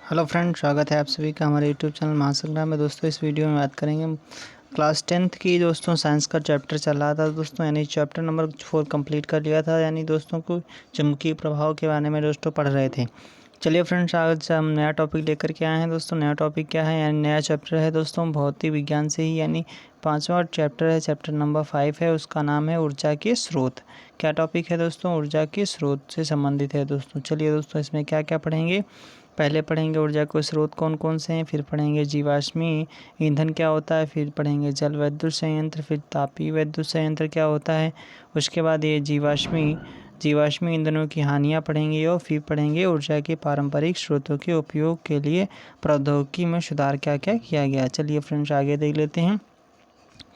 Hello friend, स्वागत है आप सभी का हमारे यूट्यूब चैनल महासंग्राम में। दोस्तों इस वीडियो में बात करेंगे क्लास 10th की दोस्तों साइंस का चैप्टर चल रहा था दोस्तों, यानी चैप्टर नंबर 4 कंप्लीट कर लिया था, यानी दोस्तों को चुंबकीय प्रभाव के बारे में दोस्तों पढ़ रहे थे। चलिए फ्रेंड्स, आज हम नया टॉपिक लेकर के आए हैं दोस्तों। नया टॉपिक क्या है, यानी नया चैप्टर है दोस्तों भौतिक विज्ञान से ही, यानी 5वां चैप्टर है, चैप्टर नंबर 5 है। उसका नाम है ऊर्जा के स्रोत। क्या टॉपिक है दोस्तों? ऊर्जा के स्रोत से संबंधित है दोस्तों। चलिए दोस्तों, इसमें क्या क्या पढ़ेंगे। पहले पढ़ेंगे ऊर्जा के स्रोत कौन कौन से हैं, फिर पढ़ेंगे जीवाश्मी ईंधन क्या होता है, फिर पढ़ेंगे जल विद्युत संयंत्र, फिर तापीय विद्युत संयंत्र क्या होता है। उसके बाद ये जीवाश्मी ईंधनों की हानियाँ पढ़ेंगे और फिर पढ़ेंगे ऊर्जा के पारंपरिक स्रोतों के उपयोग के लिए प्रौद्योगिकी में सुधार क्या क्या किया गया। चलिए फ्रेंड्स, आगे देख लेते हैं।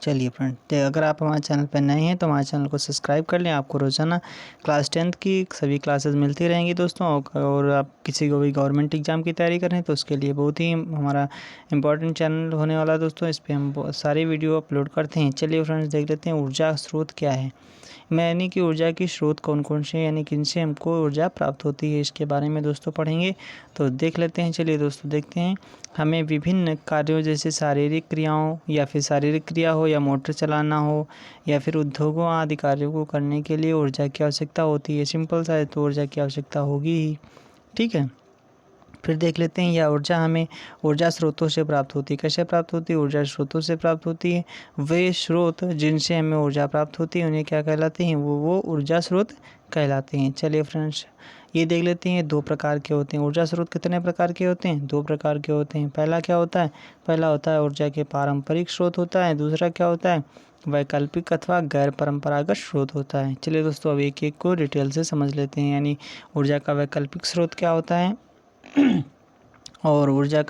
चलिए फ्रेंड, अगर आप हमारे चैनल पर नए हैं तो हमारे चैनल को सब्सक्राइब कर लें। आपको रोज़ाना क्लास 10th की सभी क्लासेस मिलती रहेंगी दोस्तों। और आप किसी को भी गवर्नमेंट एग्ज़ाम की तैयारी कर रहे हैं तो उसके लिए बहुत ही हमारा इंपॉर्टेंट चैनल होने वाला है दोस्तों। इस पर हम बहुत सारी वीडियो अपलोड करते हैं। चलिए फ्रेंड्स, देख लेते हैं ऊर्जा स्रोत क्या है, यानी कि ऊर्जा की स्रोत कौन कौन से, यानी किनसे हमको ऊर्जा प्राप्त होती है, इसके बारे में दोस्तों पढ़ेंगे। तो देख लेते हैं। चलिए दोस्तों, देखते हैं। हमें विभिन्न कार्यों जैसे शारीरिक क्रियाओं या फिर शारीरिक क्रिया हो या मोटर चलाना हो या फिर उद्योगों आदि कार्यों को करने के लिए ऊर्जा की आवश्यकता होती है। सिंपल सा है, तो ऊर्जा की आवश्यकता होगी ही। ठीक है, फिर देख लेते हैं। यह ऊर्जा हमें ऊर्जा स्रोतों से प्राप्त होती है। कैसे प्राप्त होती है? ऊर्जा स्रोतों से प्राप्त होती है। वे स्रोत जिनसे हमें ऊर्जा प्राप्त होती है उन्हें क्या कहलाते हैं? वो ऊर्जा स्रोत कहलाते हैं। चलिए फ्रेंड्स, ये देख लेते हैं। दो प्रकार के होते हैं ऊर्जा स्रोत। कितने प्रकार के होते हैं? दो प्रकार के होते हैं। पहला क्या होता है? पहला होता है ऊर्जा के पारंपरिक स्रोत होता है। दूसरा क्या होता है? वैकल्पिक अथवा गैर परंपरागत स्रोत होता है। चलिए दोस्तों, अब एक एक को डिटेल से समझ लेते हैं। यानी ऊर्जा का वैकल्पिक स्रोत क्या होता है और ऊर्जा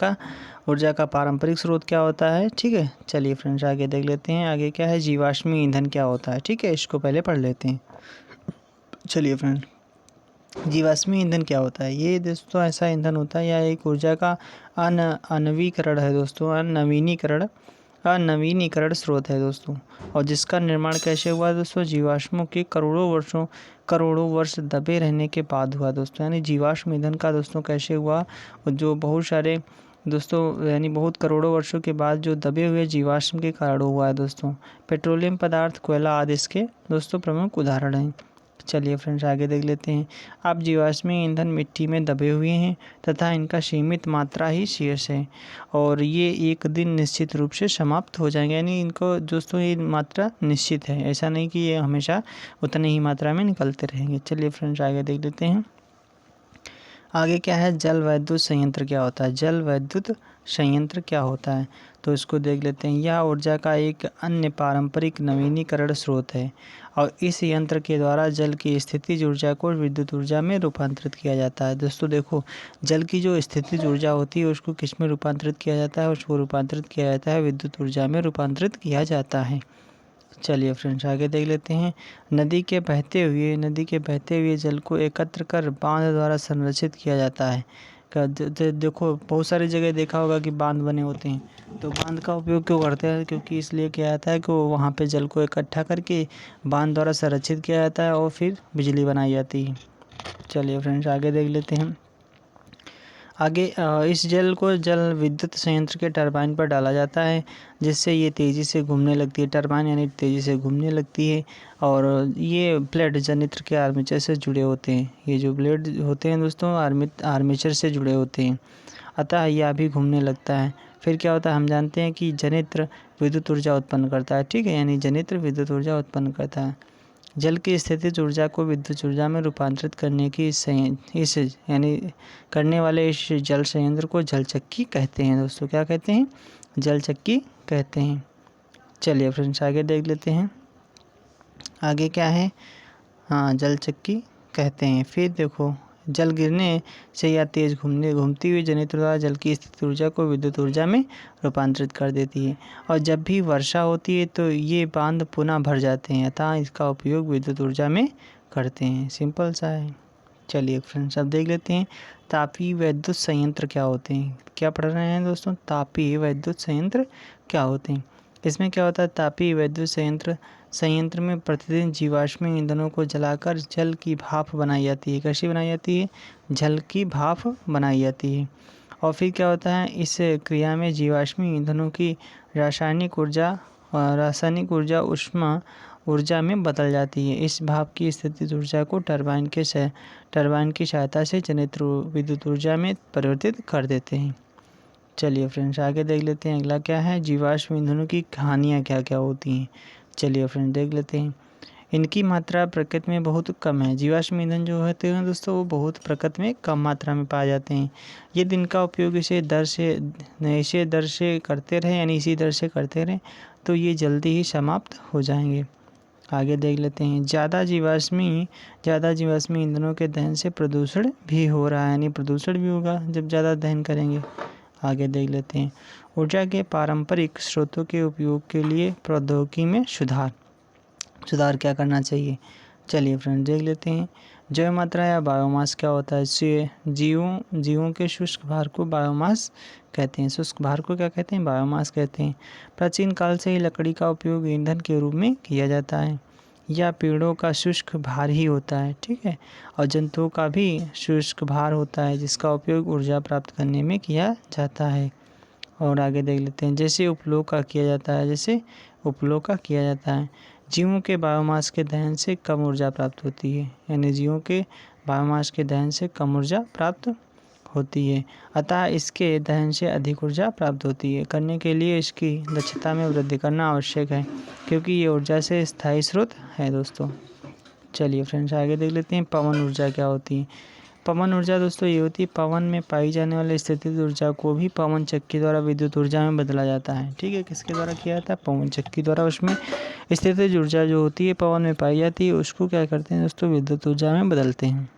का पारंपरिक स्रोत क्या होता है। ठीक है, चलिए फ्रेंड्स, आगे देख लेते हैं। आगे क्या है? जीवाश्मी ईंधन क्या होता है। ठीक है, इसको पहले पढ़ लेते हैं। चलिए फ्रेंड, जीवाश्मी ईंधन क्या होता है? ये दोस्तों ऐसा ईंधन होता है या एक ऊर्जा का अनवीकरण है दोस्तों, अनवीनीकरण स्रोत है दोस्तों। और जिसका निर्माण कैसे हुआ दोस्तों? जीवाश्मों के करोड़ों वर्ष दबे रहने के बाद हुआ दोस्तों। यानी जीवाश्म ईंधन का दोस्तों कैसे हुआ? जो बहुत सारे दोस्तों, यानी बहुत करोड़ों वर्षों के बाद जो दबे हुए जीवाश्म के कारण हुआ है दोस्तों। पेट्रोलियम पदार्थ, कोयला आदि इसके दोस्तों प्रमुख उदाहरण हैं। चलिए फ्रेंड्स, आगे देख लेते हैं। अब जीवाश्मी ईंधन मिट्टी में दबे हुए हैं तथा इनका सीमित मात्रा ही शेष है और ये एक दिन निश्चित रूप से समाप्त हो जाएंगे। यानी इनको दोस्तों ये मात्रा निश्चित है, ऐसा नहीं कि ये हमेशा उतनी ही मात्रा में निकलते रहेंगे। चलिए फ्रेंड्स, आगे देख लेते हैं। आगे क्या है? जल विद्युत संयंत्र क्या होता है? जल विद्युत संयंत्र क्या होता है? तो इसको देख लेते हैं। यह ऊर्जा का एक अन्य पारंपरिक नवीनीकरण स्रोत है और इस यंत्र के द्वारा जल की स्थितिज ऊर्जा को विद्युत ऊर्जा में रूपांतरित किया जाता है। दोस्तों देखो, जल की जो स्थितिज ऊर्जा होती है उसको किस में रूपांतरित किया जाता है? उसको रूपांतरित किया जाता है विद्युत ऊर्जा में रूपांतरित किया जाता है। चलिए फ्रेंड्स, आगे देख लेते हैं। नदी के बहते हुए जल को एकत्र कर बांध द्वारा संरक्षित किया जाता है। देखो, बहुत सारी जगह देखा होगा कि बांध बने होते हैं। तो बांध का उपयोग क्यों करते हैं? क्योंकि इसलिए किया जाता है कि वहाँ पे जल को इकट्ठा करके बांध द्वारा संरक्षित किया जाता है और फिर बिजली बनाई जाती है। चलिए फ्रेंड्स, आगे देख लेते हैं। आगे इस जल को जल विद्युत संयंत्र के टरबाइन पर डाला जाता है जिससे ये तेज़ी से घूमने लगती है। टरबाइन यानी तेज़ी से घूमने लगती है और ये ब्लेड जनित्र के आर्मेचर से जुड़े होते हैं। ये जो ब्लेड होते हैं दोस्तों आर्मेचर से जुड़े होते हैं, अतः यह भी घूमने लगता है। फिर क्या होता है? हम जानते हैं कि जनित्र विद्युत ऊर्जा उत्पन्न करता है। ठीक है, यानी जनित्र विद्युत ऊर्जा उत्पन्न करता है। जल की स्थितिज ऊर्जा को विद्युत ऊर्जा में रूपांतरित करने की इस यानी करने वाले इस जल संयंत्र को जलचक्की कहते हैं दोस्तों। क्या कहते हैं? जलचक्की कहते हैं। चलिए फ्रेंड्स, आगे देख लेते हैं। आगे क्या है? हाँ, जलचक्की कहते हैं। फिर देखो, जल गिरने से या तेज घूमती हुई जनित्र द्वारा जल की स्थित ऊर्जा को विद्युत ऊर्जा में रूपांतरित कर देती है और जब भी वर्षा होती है तो ये बांध पुनः भर जाते हैं, अतः इसका उपयोग विद्युत ऊर्जा में करते हैं। सिंपल सा है। चलिए फ्रेंड्स, अब देख लेते हैं तापीय विद्युत संयंत्र क्या होते हैं। क्या पढ़ रहे हैं दोस्तों? तापीय विद्युत संयंत्र क्या होते हैं। इसमें क्या होता है? तापीय विद्युत संयंत्र में प्रतिदिन जीवाश्मी ईंधनों को जलाकर जल की भाप बनाई जाती है। कैसी बनाई जाती है? जल की भाप बनाई जाती है और फिर क्या होता है, इस क्रिया में जीवाश्मी ईंधनों की रासायनिक ऊर्जा ऊष्मा ऊर्जा में बदल जाती है। इस भाप की स्थितिज ऊर्जा को टरबाइन की सहायता से जनित विद्युत ऊर्जा में परिवर्तित कर देते हैं। चलिए फ्रेंड्स आगे देख लेते हैं, अगला क्या है, जीवाश्म ईंधनों की कहानियाँ क्या क्या होती हैं। चलिए फ्रेंड्स देख लेते हैं। इनकी मात्रा प्रकृति में बहुत कम है। जीवाश्म ईंधन जो होते हैं दोस्तों वो बहुत प्रकृति में कम मात्रा में पाए जाते हैं। यदि इनका उपयोग इसी दर से करते रहे, यानी इसी दर से करते रहें, तो ये जल्दी ही समाप्त हो जाएंगे। आगे देख लेते हैं, ज़्यादा जीवाश्मी ईंधनों के दहन से प्रदूषण भी हो रहा है, यानी प्रदूषण भी होगा जब ज़्यादा दहन करेंगे। आगे देख लेते हैं, ऊर्जा के पारंपरिक स्रोतों के उपयोग के लिए प्रौद्योगिकी में सुधार क्या करना चाहिए। चलिए फ्रेंड देख लेते हैं, जैव मात्रा या बायोमास क्या होता है। जीवों के शुष्क भार को बायोमास कहते हैं। शुष्क भार को क्या कहते हैं, बायोमास कहते हैं। प्राचीन काल से ही लकड़ी का उपयोग ईंधन के रूप में किया जाता है। या पेड़ों का शुष्क भार ही होता है, ठीक है। और जंतुओं का भी शुष्क भार होता है, जिसका उपयोग ऊर्जा प्राप्त करने में किया जाता है। और आगे देख लेते हैं, जैसे उपलोक का किया जाता है। जीवों के बायोमास के दहन से कम ऊर्जा प्राप्त होती है, यानी जीवों के बायोमास के दहन से कम ऊर्जा प्राप्त होती है, अतः इसके दहन से अधिक ऊर्जा प्राप्त होती है। करने के लिए इसकी दक्षता में वृद्धि करना आवश्यक है, क्योंकि ये ऊर्जा से स्थायी स्रोत है दोस्तों। चलिए फ्रेंड्स आगे देख लेते हैं, पवन ऊर्जा क्या होती है। पवन ऊर्जा दोस्तों ये होती है, पवन में पाई जाने वाली स्थितिज ऊर्जा को भी पवन चक्की द्वारा विद्युत ऊर्जा में बदला जाता है, ठीक है। किसके द्वारा किया जाता है, पवन चक्की द्वारा। उसमें स्थितिज ऊर्जा जो होती है पवन में पाई जाती है, उसको क्या करते हैं दोस्तों, विद्युत ऊर्जा में बदलते हैं।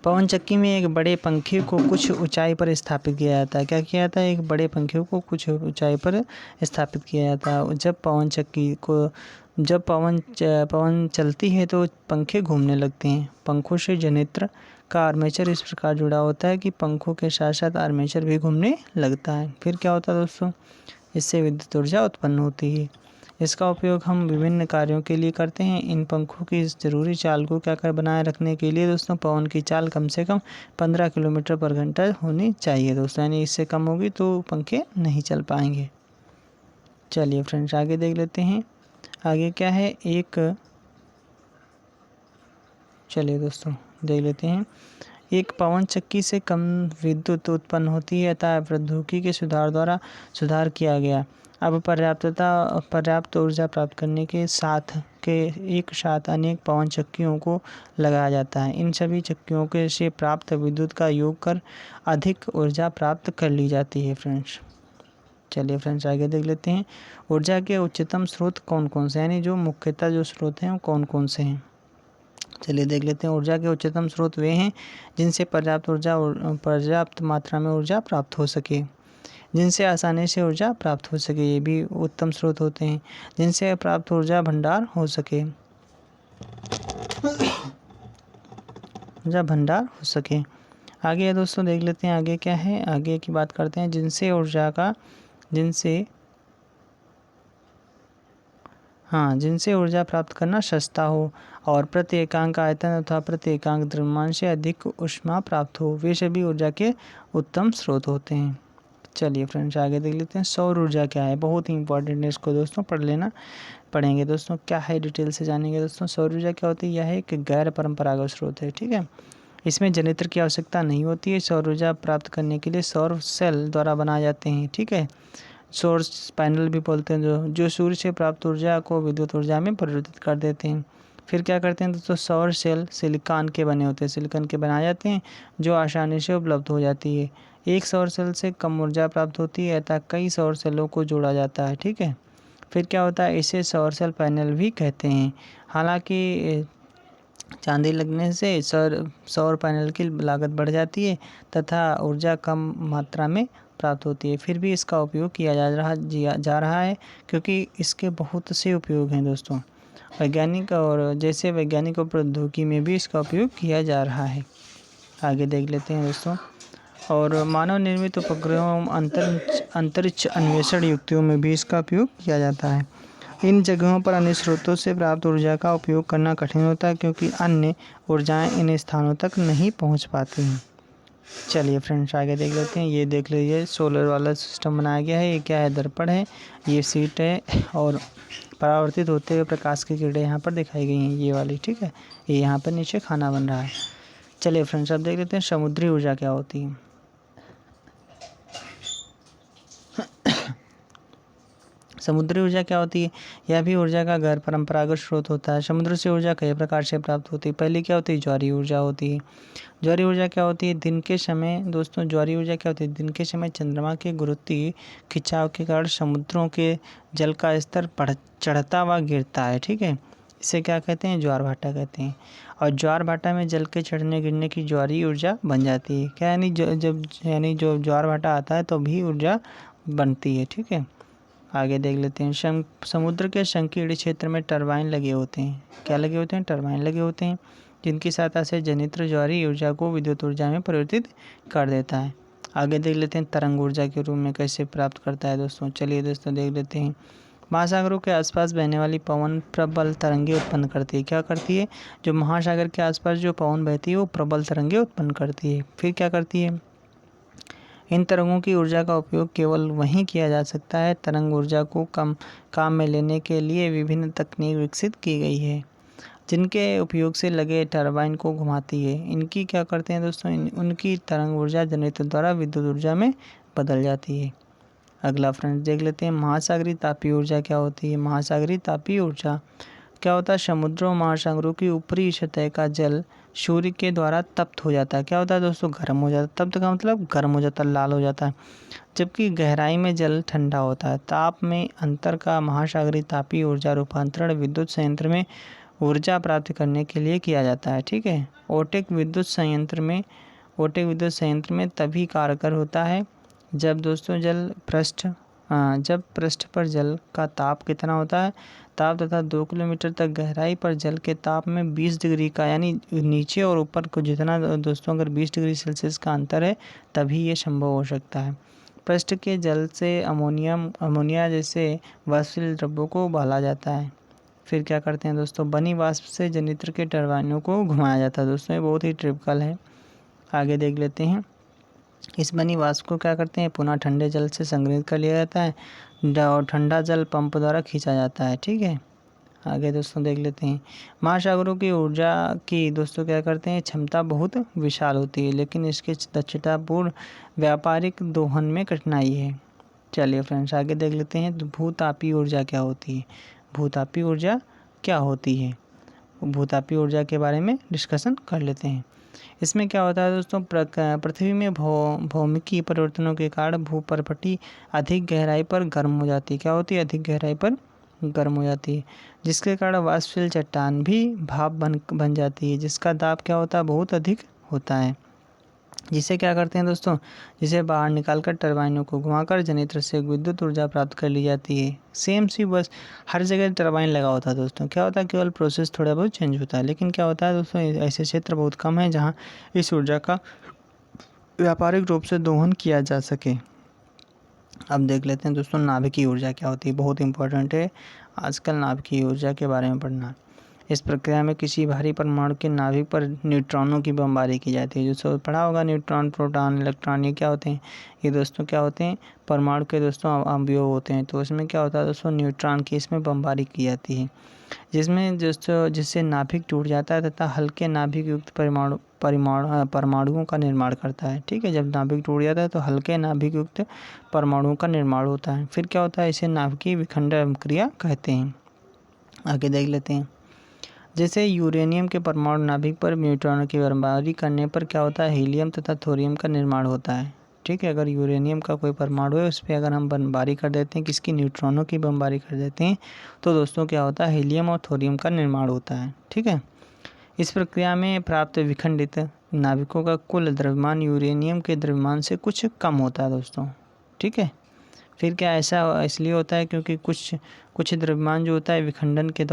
पवन चक्की में एक बड़े पंखे को कुछ ऊंचाई पर स्थापित किया जाता है। क्या किया जाता है, एक बड़े पंखे को कुछ ऊंचाई पर स्थापित किया जाता है। जब पवन चलती है तो पंखे घूमने लगते हैं। पंखों से जनरेटर का आर्मेचर इस प्रकार जुड़ा होता है कि पंखों के साथ साथ आर्मेचर भी घूमने लगता है। फिर क्या होता है दोस्तों, इससे विद्युत ऊर्जा उत्पन्न होती है। इसका उपयोग हम विभिन्न कार्यों के लिए करते हैं। इन पंखों की ज़रूरी चाल को बनाए रखने के लिए दोस्तों पवन की चाल कम से कम 15 किलोमीटर पर घंटा होनी चाहिए दोस्तों, यानी इससे कम होगी तो पंखे नहीं चल पाएंगे। चलिए फ्रेंड्स आगे देख लेते हैं, आगे क्या है, चलिए दोस्तों देख लेते हैं, एक पवन चक्की से कम विद्युत उत्पन्न होती है, अतः प्रौद्योगिकी के सुधार द्वारा सुधार किया गया। अब पर्याप्त ऊर्जा प्राप्त करने के एक साथ अनेक पवन चक्कियों को लगाया जाता है। इन सभी चक्कियों के से प्राप्त विद्युत का योग कर अधिक ऊर्जा प्राप्त कर ली जाती है फ्रेंड्स। चलिए फ्रेंड्स आगे देख लेते हैं, ऊर्जा के उच्चतम स्रोत कौन कौन से, यानी जो मुख्यतः जो स्रोत हैं वो कौन कौन से हैं। चलिए देख लेते हैं, ऊर्जा के उच्चतम स्रोत वे हैं जिनसे पर्याप्त मात्रा में ऊर्जा प्राप्त हो सके, जिनसे आसानी से ऊर्जा प्राप्त हो सके, ये भी उत्तम स्रोत होते हैं। जिनसे प्राप्त ऊर्जा भंडार हो सके, आगे दोस्तों देख लेते हैं, आगे क्या है, आगे की बात करते हैं, जिनसे ऊर्जा प्राप्त करना सस्ता हो और प्रति एकांक आयतन अथवा प्रति एकांक द्रव्यमान से अधिक ऊष्मा प्राप्त हो, वे सभी ऊर्जा के उत्तम स्रोत होते हैं। चलिए फ्रेंड्स आगे देख लेते हैं, सौर ऊर्जा क्या है, बहुत ही इंपॉर्टेंट है, इसको दोस्तों पढ़ेंगे दोस्तों, क्या है डिटेल से जानेंगे दोस्तों। सौर ऊर्जा क्या होती है, यह एक गैर परंपरागत स्रोत है, ठीक है। इसमें जनरेटर की आवश्यकता नहीं होती है। सौर ऊर्जा प्राप्त करने के लिए सौर सेल द्वारा बनाए जाते हैं, ठीक है। सौर पैनल भी बोलते हैं, जो सूर्य से प्राप्त ऊर्जा को विद्युत ऊर्जा में परिवर्तित कर देते हैं। फिर क्या करते हैं दोस्तों, सौर सेल सिलिकॉन के बने होते हैं, सिलिकॉन के बनाए जाते हैं, जो आसानी से उपलब्ध हो जाती है। एक सौर सेल से कम ऊर्जा प्राप्त होती है, अतः कई सौर सेलों को जोड़ा जाता है, ठीक है। फिर क्या होता है, इसे सौर सेल पैनल भी कहते हैं। हालांकि चांदी लगने से सौर पैनल की लागत बढ़ जाती है तथा ऊर्जा कम मात्रा में प्राप्त होती है, फिर भी इसका उपयोग किया जा रहा है, क्योंकि इसके बहुत से उपयोग हैं दोस्तों। वैज्ञानिक और प्रौद्योगिकी में भी इसका उपयोग किया जा रहा है। आगे देख लेते हैं दोस्तों, और मानव निर्मित उपग्रहों अंतरिक्ष अन्वेषण युक्तियों में भी इसका उपयोग किया जाता है। इन जगहों पर अन्य स्रोतों से प्राप्त ऊर्जा का उपयोग करना कठिन होता है, क्योंकि अन्य ऊर्जाएं इन स्थानों तक नहीं पहुंच पाती हैं। चलिए फ्रेंड्स आगे देख लेते हैं। ये देख लीजिए सोलर वाला सिस्टम बनाया गया है। ये क्या है, दर्पण है, ये सीट है और परावर्तित होते हुए प्रकाश की किरणें यहाँ पर दिखाई गई हैं, ये वाली, ठीक है। ये यहाँ पर नीचे खाना बन रहा है। चलिए फ्रेंड्स अब देख लेते हैं समुद्री ऊर्जा क्या होती है। समुद्री ऊर्जा क्या होती है, यह भी ऊर्जा का गैर परंपरागत स्रोत होता है। समुद्र से ऊर्जा कई प्रकार से प्राप्त होती है। पहली क्या होती है, ज्वारीय ऊर्जा होती है। ज्वारीय ऊर्जा क्या होती है, दिन के समय दोस्तों ज्वारीय ऊर्जा क्या होती है, दिन के समय चंद्रमा के गुरुत्वीय खिंचाव के कारण समुद्रों के जल का स्तर चढ़ता व गिरता है, ठीक है। इसे क्या कहते हैं, ज्वार भाटा कहते हैं। और ज्वार भाटा में जल के चढ़ने गिरने की ज्वारीय ऊर्जा बन जाती है। क्या यानी जो ज्वार भाटा आता है तो भी ऊर्जा बनती है, ठीक है। आगे देख लेते हैं। समुद्र के संकीर्ण क्षेत्र में टरबाइन लगे होते हैं। क्या लगे होते हैं, टरबाइन लगे होते हैं, जिनकी सहायता से जनित्र ज्वारीय ऊर्जा को विद्युत ऊर्जा में परिवर्तित कर देता है। आगे देख लेते हैं तरंग ऊर्जा के रूप में कैसे प्राप्त करता है दोस्तों। चलिए दोस्तों देख लेते हैं। महासागरों के आसपास बहने वाली पवन प्रबल तरंगे उत्पन्न करती है। क्या करती है, जो महासागर के आसपास जो पवन बहती है वो प्रबल तरंगे उत्पन्न करती है। फिर क्या करती है, इन तरंगों की ऊर्जा का उपयोग केवल वहीं किया जा सकता है। तरंग ऊर्जा को काम में लेने के लिए विभिन्न तकनीक विकसित की गई है, जिनके उपयोग से लगे टरबाइन को घुमाती है। इनकी क्या करते हैं दोस्तों, उनकी तरंग ऊर्जा जनरेटर द्वारा विद्युत ऊर्जा में बदल जाती है। अगला फ्रेंड्स देख लेते हैं महासागरीय तापीय ऊर्जा क्या होती है। महासागरीय तापीय ऊर्जा क्या होता है, समुद्रों महासागरों की ऊपरी सतह का जल सूर्य के द्वारा तप्त हो जाता है। क्या होता है दोस्तों, गर्म हो जाता है। तप्त का मतलब गर्म हो जाता है, लाल हो जाता है। जबकि गहराई में जल ठंडा होता है। ताप में अंतर का महासागरीय तापीय ऊर्जा रूपांतरण विद्युत संयंत्र में ऊर्जा प्राप्त करने के लिए किया जाता है, ठीक है। ओटेक विद्युत संयंत्र में तभी कारगर होता है जब दोस्तों जब पृष्ठ पर जल का ताप कितना होता है, ताप तथा 2 किलोमीटर तक गहराई पर जल के ताप में 20 डिग्री का, यानी नीचे और ऊपर को जितना दोस्तों अगर 20 डिग्री सेल्सियस का अंतर है तभी ये संभव हो सकता है। पृष्ठ के जल से अमोनिया जैसे वाष्पशील द्रव्यों को उबाला जाता है। फिर क्या करते हैं दोस्तों, बनी वाष्प से जनित्र के टरबाइनों को घुमाया जाता है। दोस्तों ये बहुत ही ट्रिपिकल है। आगे देख लेते हैं। इस बनी वाष्प को क्या करते हैं, पुनः ठंडे जल से संग्रहित कर लिया जाता है और ठंडा जल पंप द्वारा खींचा जाता है, ठीक है। आगे दोस्तों देख लेते हैं। महासागरों की ऊर्जा की दोस्तों क्या करते हैं, क्षमता बहुत विशाल होती है, लेकिन इसके दक्षतापूर्ण व्यापारिक दोहन में कठिनाई है। चलिए फ्रेंड्स आगे देख लेते हैं। भूतापीय ऊर्जा क्या होती है। भूतापीय ऊर्जा क्या होती है, भूतापीय ऊर्जा के बारे में डिस्कशन कर लेते हैं। इसमें क्या होता है दोस्तों, पृथ्वी में भौमिकीय परिवर्तनों के कारण भूपर्पटी अधिक गहराई पर गर्म हो जाती है। क्या होती है, अधिक गहराई पर गर्म हो जाती है, जिसके कारण वाष्पशील चट्टान भी भाप बन जाती है, जिसका दाब क्या होता है, बहुत अधिक होता है। जिसे क्या करते हैं दोस्तों, जिसे बाहर निकालकर टरबाइनों को घुमाकर जनरेटर से विद्युत ऊर्जा प्राप्त कर ली जाती है। सेम सी बस हर जगह टरबाइन लगा होता है दोस्तों। क्या होता है, केवल प्रोसेस थोड़ा बहुत चेंज होता है, लेकिन क्या होता है दोस्तों, ऐसे क्षेत्र बहुत कम है जहाँ इस ऊर्जा का व्यापारिक रूप से दोहन किया जा सके। अब देख लेते हैं दोस्तों नाभिकीय ऊर्जा क्या होती है। बहुत इंपॉर्टेंट है आजकल नाभिकीय ऊर्जा के बारे में पढ़ना। इस प्रक्रिया में किसी भारी परमाणु के नाभिक पर न्यूट्रॉनों की बमबारी की जाती है। जो सब पढ़ा होगा, न्यूट्रॉन, प्रोटॉन, इलेक्ट्रॉन, ये क्या होते हैं, ये दोस्तों क्या होते हैं, परमाणु के दोस्तों अवयव होते हैं। तो उसमें क्या होता है दोस्तों, न्यूट्रॉन की इसमें बमबारी की जाती है, जिससे नाभिक टूट जाता है तथा हल्के नाभिक युक्त परमाणुओं का निर्माण करता है, ठीक है। जब नाभिक टूट जाता है तो हल्के नाभिक युक्त परमाणुओं का निर्माण होता है। फिर क्या होता है, इसे नाभिकीय विखंडन क्रिया कहते हैं। आगे देख लेते हैं। जैसे यूरेनियम के परमाणु नाभिक पर न्यूट्रॉनों की बमबारी करने पर क्या होता है, हीलियम तथा थोरियम का निर्माण होता है, ठीक है। अगर यूरेनियम का कोई परमाणु है उस पर अगर हम बमबारी कर देते हैं, किसकी, न्यूट्रॉनों की बमबारी कर देते हैं, तो दोस्तों क्या होता है, हीलियम और थोरियम का निर्माण होता है, ठीक है। इस प्रक्रिया में प्राप्त विखंडित नाभिकों का कुल द्रव्यमान यूरेनियम के द्रव्यमान से कुछ कम होता है दोस्तों, ठीक है। फिर क्या ऐसा इसलिए होता है क्योंकि कुछ द्रव्यमान जो होता है विखंडन के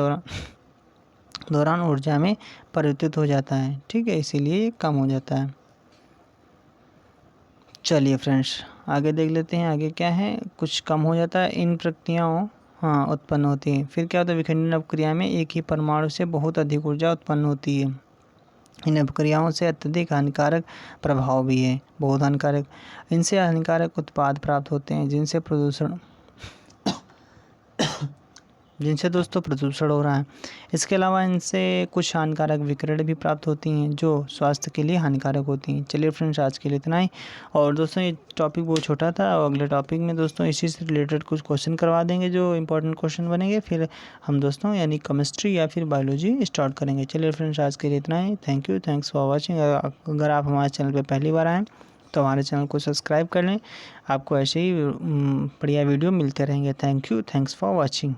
दौरान ऊर्जा में परिवर्तित हो जाता है, ठीक है, इसीलिए ये कम हो जाता है। चलिए फ्रेंड्स आगे देख लेते हैं। आगे क्या है, कुछ कम हो जाता है, इन प्रक्रियाओं उत्पन्न होती है। फिर क्या होता है, विखंडन अपक्रिया में एक ही परमाणु से बहुत अधिक ऊर्जा उत्पन्न होती है। इन अपक्रियाओं से अत्यधिक हानिकारक प्रभाव भी है, बहुत हानिकारक। इनसे हानिकारक उत्पाद प्राप्त होते हैं जिनसे दोस्तों प्रदूषण हो रहा है। इसके अलावा इनसे कुछ हानिकारक विकिरण भी प्राप्त होती हैं जो स्वास्थ्य के लिए हानिकारक होती हैं। चलिए फ्रेंड्स, आज के लिए इतना ही। और दोस्तों ये टॉपिक बहुत छोटा था, और अगले टॉपिक में दोस्तों इसी से रिलेटेड कुछ क्वेश्चन करवा देंगे जो इंपॉर्टेंट क्वेश्चन बनेंगे, फिर हम दोस्तों यानी केमिस्ट्री या फिर बायोलॉजी स्टार्ट करेंगे। चलिए फ्रेंड्स, आज के लिए इतना ही। Thank you, thanks for watching. अगर आप हमारे चैनल पर पहली बार आएँ तो हमारे चैनल को सब्सक्राइब कर लें, आपको ऐसे ही बढ़िया वीडियो मिलते रहेंगे। Thank you, thanks for watching.